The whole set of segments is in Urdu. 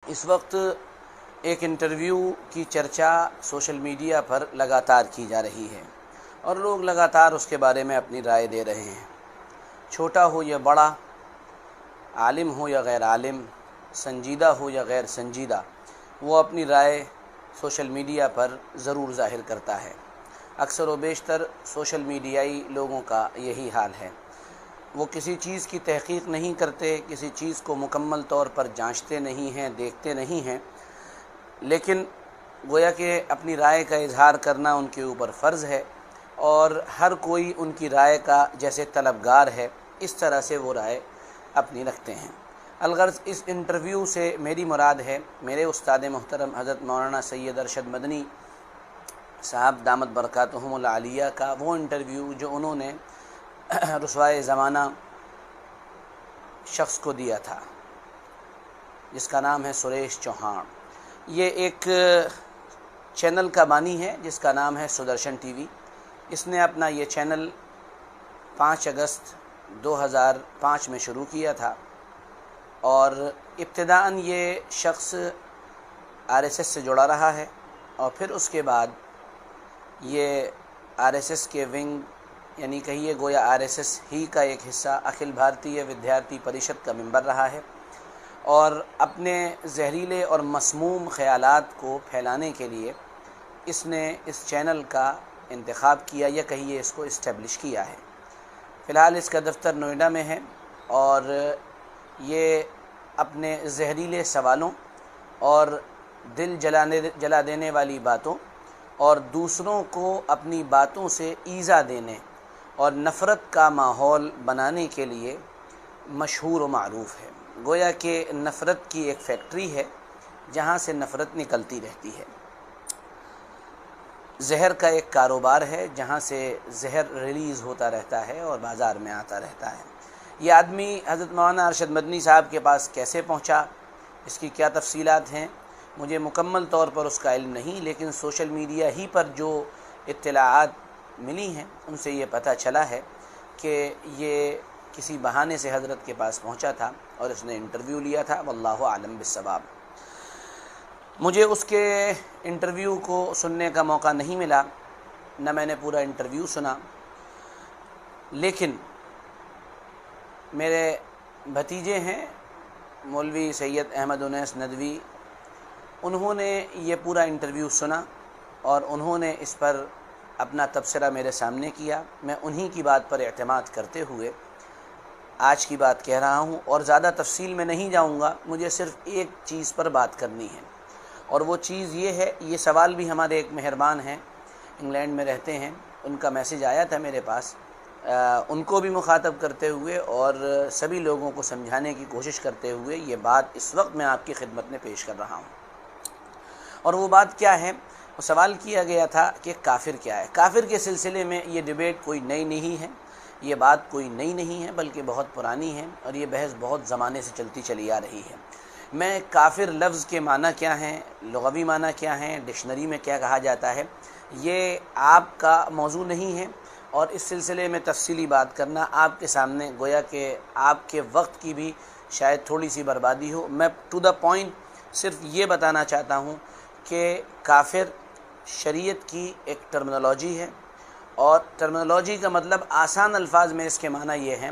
اس وقت ایک انٹرویو کی چرچا سوشل میڈیا پر لگاتار کی جا رہی ہے اور لوگ لگاتار اس کے بارے میں اپنی رائے دے رہے ہیں۔ چھوٹا ہو یا بڑا، عالم ہو یا غیر عالم، سنجیدہ ہو یا غیر سنجیدہ، وہ اپنی رائے سوشل میڈیا پر ضرور ظاہر کرتا ہے۔ اکثر و بیشتر سوشل میڈیائی لوگوں کا یہی حال ہے۔ وہ کسی چیز کی تحقیق نہیں کرتے، کسی چیز کو مکمل طور پر جانچتے نہیں ہیں، دیکھتے نہیں ہیں، لیکن گویا کہ اپنی رائے کا اظہار کرنا ان کے اوپر فرض ہے اور ہر کوئی ان کی رائے کا جیسے طلبگار ہے، اس طرح سے وہ رائے اپنی رکھتے ہیں۔ الغرض اس انٹرویو سے میری مراد ہے میرے استاد محترم حضرت مولانا سید ارشد مدنی صاحب دامت برکاتہم العالیہ کا وہ انٹرویو جو انہوں نے رسوائے زمانہ شخص کو دیا تھا، جس کا نام ہے سریش چوہان۔ یہ ایک چینل کا بانی ہے جس کا نام ہے سدرشن ٹی وی۔ اس نے اپنا یہ چینل 5 اگست 2005 میں شروع کیا تھا اور ابتداءً یہ شخص RSS سے جڑا رہا ہے اور پھر اس کے بعد یہ RSS کے ونگ یعنی کہیے گویا RSS ہی کا ایک حصہ اکھل بھارتیہ ودیارتی پریشد کا ممبر رہا ہے اور اپنے زہریلے اور مسموم خیالات کو پھیلانے کے لیے اس نے اس چینل کا انتخاب کیا یا کہیے اس کو اسٹیبلش کیا ہے۔ فی الحال اس کا دفتر نوئیڈا میں ہے اور یہ اپنے زہریلے سوالوں اور دل جلا دینے والی باتوں اور دوسروں کو اپنی باتوں سے ایذا دینے اور نفرت کا ماحول بنانے کے لیے مشہور و معروف ہے۔ گویا کہ نفرت کی ایک فیکٹری ہے جہاں سے نفرت نکلتی رہتی ہے۔ زہر کا ایک کاروبار ہے جہاں سے زہر ریلیز ہوتا رہتا ہے اور بازار میں آتا رہتا ہے۔ یہ آدمی حضرت مولانا ارشد مدنی صاحب کے پاس کیسے پہنچا، اس کی کیا تفصیلات ہیں، مجھے مکمل طور پر اس کا علم نہیں، لیکن سوشل میڈیا ہی پر جو اطلاعات ملی ہیں ان سے یہ پتہ چلا ہے کہ یہ کسی بہانے سے حضرت کے پاس پہنچا تھا اور اس نے انٹرویو لیا تھا، واللہ اعلم بالصواب۔ مجھے اس کے انٹرویو کو سننے کا موقع نہیں ملا، نہ میں نے پورا انٹرویو سنا، لیکن میرے بھتیجے ہیں مولوی سید احمد انیس ندوی، انہوں نے یہ پورا انٹرویو سنا اور انہوں نے اس پر اپنا تبصرہ میرے سامنے کیا۔ میں انہی کی بات پر اعتماد کرتے ہوئے آج کی بات کہہ رہا ہوں اور زیادہ تفصیل میں نہیں جاؤں گا، مجھے صرف ایک چیز پر بات کرنی ہے اور وہ چیز یہ ہے، یہ سوال بھی ہمارے ایک مہربان ہیں، انگلینڈ میں رہتے ہیں، ان کا میسج آیا تھا میرے پاس، ان کو بھی مخاطب کرتے ہوئے اور سبھی لوگوں کو سمجھانے کی کوشش کرتے ہوئے یہ بات اس وقت میں آپ کی خدمت میں پیش کر رہا ہوں۔ اور وہ بات کیا ہے؟ وہ سوال کیا گیا تھا کہ کافر کیا ہے۔ کافر کے سلسلے میں یہ ڈیبیٹ کوئی نئی نہیں ہے، یہ بات کوئی نئی نہیں ہے بلکہ بہت پرانی ہے اور یہ بحث بہت زمانے سے چلتی چلی آ رہی ہے۔ میں کافر لفظ کے معنی کیا ہیں، لغوی معنی کیا ہیں، ڈکشنری میں کیا کہا جاتا ہے، یہ آپ کا موضوع نہیں ہے اور اس سلسلے میں تفصیلی بات کرنا آپ کے سامنے گویا کہ آپ کے وقت کی بھی شاید تھوڑی سی بربادی ہو۔ میں ٹو دا پوائنٹ صرف یہ بتانا چاہتا ہوں کہ کافر شریعت کی ایک ٹرمنالوجی ہے اور ٹرمنالوجی کا مطلب آسان الفاظ میں اس کے معنی یہ ہے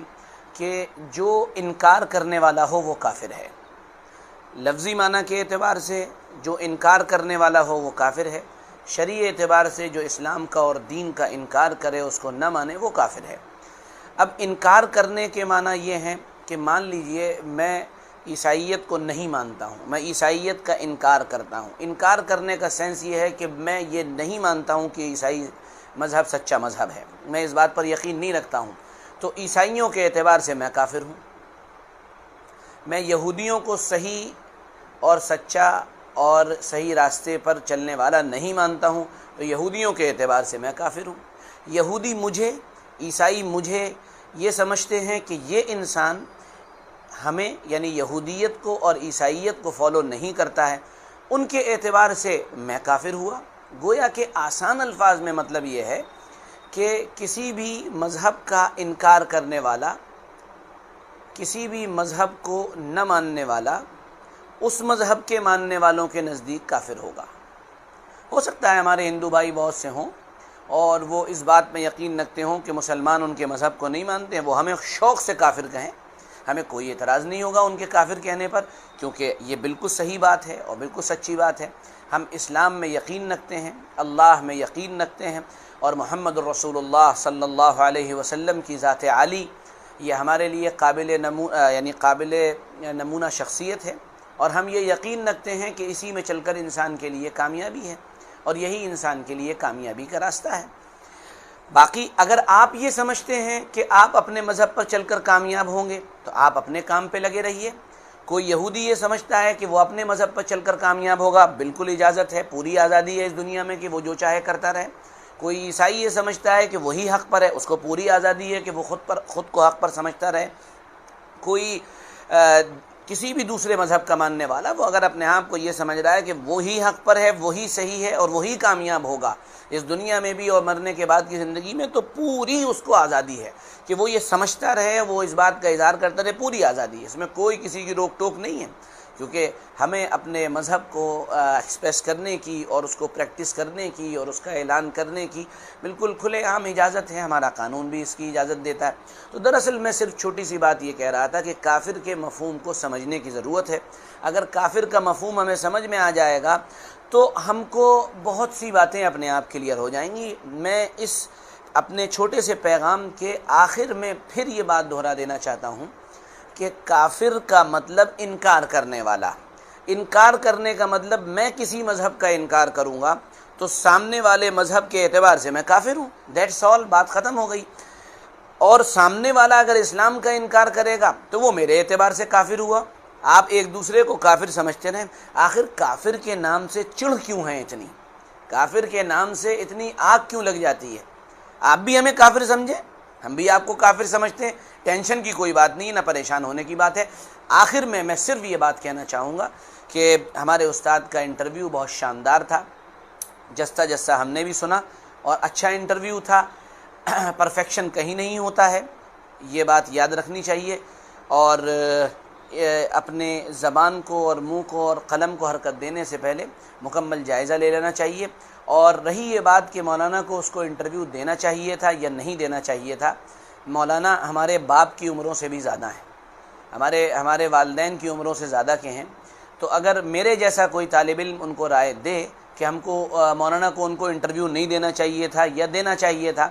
کہ جو انکار کرنے والا ہو وہ کافر ہے۔ لفظی معنی کے اعتبار سے جو انکار کرنے والا ہو وہ کافر ہے، شرعی اعتبار سے جو اسلام کا اور دین کا انکار کرے، اس کو نہ مانے، وہ کافر ہے۔ اب انکار کرنے کے معنی یہ ہیں کہ مان لیجئے میں عیسائیت کو نہیں مانتا ہوں، میں عیسائیت کا انکار کرتا ہوں۔ انکار کرنے کا سینس یہ ہے کہ میں یہ نہیں مانتا ہوں کہ عیسائی مذہب سچا مذہب ہے، میں اس بات پر یقین نہیں رکھتا ہوں، تو عیسائیوں کے اعتبار سے میں کافر ہوں۔ میں یہودیوں کو صحیح اور سچا اور صحیح راستے پر چلنے والا نہیں مانتا ہوں، تو یہودیوں کے اعتبار سے میں کافر ہوں۔ یہودی مجھے، عیسائی مجھے یہ سمجھتے ہیں کہ یہ انسان ہمیں یعنی یہودیت کو اور عیسائیت کو فالو نہیں کرتا ہے، ان کے اعتبار سے میں کافر ہوا۔ گویا کہ آسان الفاظ میں مطلب یہ ہے کہ کسی بھی مذہب کا انکار کرنے والا، کسی بھی مذہب کو نہ ماننے والا، اس مذہب کے ماننے والوں کے نزدیک کافر ہوگا۔ ہو سکتا ہے ہمارے ہندو بھائی بہت سے ہوں اور وہ اس بات میں یقین رکھتے ہوں کہ مسلمان ان کے مذہب کو نہیں مانتے ہیں، وہ ہمیں شوق سے کافر کہیں، ہمیں کوئی اعتراض نہیں ہوگا ان کے کافر کہنے پر، کیونکہ یہ بالکل صحیح بات ہے اور بالکل سچی بات ہے۔ ہم اسلام میں یقین رکھتے ہیں، اللہ میں یقین رکھتے ہیں، اور محمد الرسول اللہ صلی اللہ علیہ وسلم کی ذات عالی یہ ہمارے لیے قابل نمونہ شخصیت ہے، اور ہم یہ یقین رکھتے ہیں کہ اسی میں چل کر انسان کے لیے کامیابی ہے، اور یہی انسان کے لیے کامیابی کا راستہ ہے۔ باقی اگر آپ یہ سمجھتے ہیں کہ آپ اپنے مذہب پر چل کر کامیاب ہوں گے تو آپ اپنے کام پہ لگے رہیے۔ کوئی یہودی یہ سمجھتا ہے کہ وہ اپنے مذہب پر چل کر کامیاب ہوگا، بالکل اجازت ہے، پوری آزادی ہے اس دنیا میں کہ وہ جو چاہے کرتا رہے۔ کوئی عیسائی یہ سمجھتا ہے کہ وہی حق پر ہے، اس کو پوری آزادی ہے کہ وہ خود کو حق پر سمجھتا رہے۔ کوئی کسی بھی دوسرے مذہب کا ماننے والا، وہ اگر اپنے آپ کو یہ سمجھ رہا ہے کہ وہی حق پر ہے، وہی صحیح ہے اور وہی کامیاب ہوگا اس دنیا میں بھی اور مرنے کے بعد کی زندگی میں، تو پوری اس کو آزادی ہے کہ وہ یہ سمجھتا رہے، وہ اس بات کا اظہار کرتا رہے، پوری آزادی ہے، اس میں کوئی کسی کی روک ٹوک نہیں ہے، کیونکہ ہمیں اپنے مذہب کو ایکسپریس کرنے کی اور اس کو پریکٹس کرنے کی اور اس کا اعلان کرنے کی بالکل کھلے عام اجازت ہے، ہمارا قانون بھی اس کی اجازت دیتا ہے۔ تو دراصل میں صرف چھوٹی سی بات یہ کہہ رہا تھا کہ کافر کے مفہوم کو سمجھنے کی ضرورت ہے۔ اگر کافر کا مفہوم ہمیں سمجھ میں آ جائے گا تو ہم کو بہت سی باتیں اپنے آپ کلیئر ہو جائیں گی۔ میں اس اپنے چھوٹے سے پیغام کے آخر میں پھر یہ بات دہرا دینا چاہتا ہوں کہ کافر کا مطلب انکار کرنے والا۔ انکار کرنے کا مطلب میں کسی مذہب کا انکار کروں گا تو سامنے والے مذہب کے اعتبار سے میں کافر ہوں، دیٹس آل، بات ختم ہو گئی۔ اور سامنے والا اگر اسلام کا انکار کرے گا تو وہ میرے اعتبار سے کافر ہوا۔ آپ ایک دوسرے کو کافر سمجھتے رہیں، آخر کافر کے نام سے چڑھ کیوں ہیں اتنی؟ کافر کے نام سے اتنی آگ کیوں لگ جاتی ہے؟ آپ بھی ہمیں کافر سمجھیں، ہم بھی آپ کو کافر سمجھتے ہیں، ٹینشن کی کوئی بات نہیں، نہ پریشان ہونے کی بات ہے۔ آخر میں صرف یہ بات کہنا چاہوں گا کہ ہمارے استاد کا انٹرویو بہت شاندار تھا، جستا جستا ہم نے بھی سنا، اور اچھا انٹرویو تھا۔ پرفیکشن کہیں نہیں ہوتا ہے، یہ بات یاد رکھنی چاہیے، اور اپنے زبان کو اور منہ کو اور قلم کو حرکت دینے سے پہلے مکمل جائزہ لے لینا چاہیے۔ اور رہی یہ بات کہ مولانا کو اس کو انٹرویو دینا چاہیے تھا یا نہیں دینا چاہیے تھا، مولانا ہمارے باپ کی عمروں سے بھی زیادہ ہیں، ہمارے والدین کی عمروں سے زیادہ کے ہیں، تو اگر میرے جیسا کوئی طالب علم ان کو رائے دے کہ ہم کو مولانا کو ان کو انٹرویو نہیں دینا چاہیے تھا یا دینا چاہیے تھا،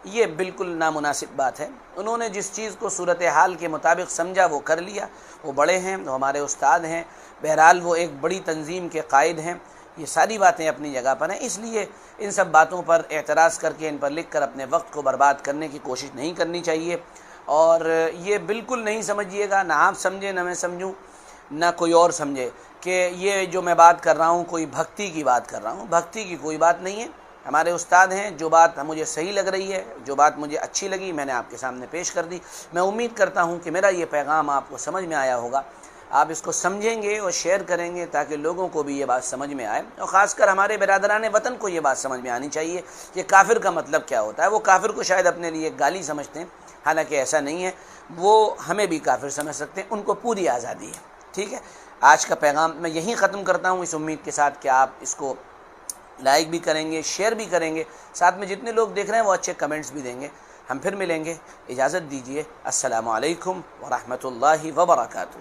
یہ بالکل نامناسب بات ہے۔ انہوں نے جس چیز کو صورتحال کے مطابق سمجھا وہ کر لیا، وہ بڑے ہیں، وہ ہمارے استاد ہیں، بہرحال وہ ایک بڑی تنظیم کے قائد ہیں، یہ ساری باتیں اپنی جگہ پر ہیں، اس لیے ان سب باتوں پر اعتراض کر کے ان پر لکھ کر اپنے وقت کو برباد کرنے کی کوشش نہیں کرنی چاہیے۔ اور یہ بالکل نہیں سمجھیے گا، نہ آپ سمجھیں نہ میں سمجھوں نہ کوئی اور سمجھے، کہ یہ جو میں بات کر رہا ہوں کوئی بھکتی کی بات کر رہا ہوں، بھکتی کی کوئی بات نہیں ہے۔ ہمارے استاد ہیں، جو بات مجھے صحیح لگ رہی ہے، جو بات مجھے اچھی لگی، میں نے آپ کے سامنے پیش کر دی۔ میں امید کرتا ہوں کہ میرا یہ پیغام آپ کو سمجھ میں آیا ہوگا، آپ اس کو سمجھیں گے اور شیئر کریں گے تاکہ لوگوں کو بھی یہ بات سمجھ میں آئے، اور خاص کر ہمارے برادران وطن کو یہ بات سمجھ میں آنی چاہیے کہ کافر کا مطلب کیا ہوتا ہے۔ وہ کافر کو شاید اپنے لیے گالی سمجھتے ہیں، حالانکہ ایسا نہیں ہے، وہ ہمیں بھی کافر سمجھ سکتے ہیں، ان کو پوری آزادی ہے۔ ٹھیک ہے، آج کا پیغام میں یہیں ختم کرتا ہوں، اس امید کے ساتھ کہ آپ اس کو لائک بھی کریں گے، شیئر بھی کریں گے، ساتھ میں جتنے لوگ دیکھ رہے ہیں وہ اچھے کمنٹس بھی دیں گے۔ ہم پھر ملیں گے، اجازت دیجیے، السلام علیکم ورحمۃ اللہ وبرکاتہ۔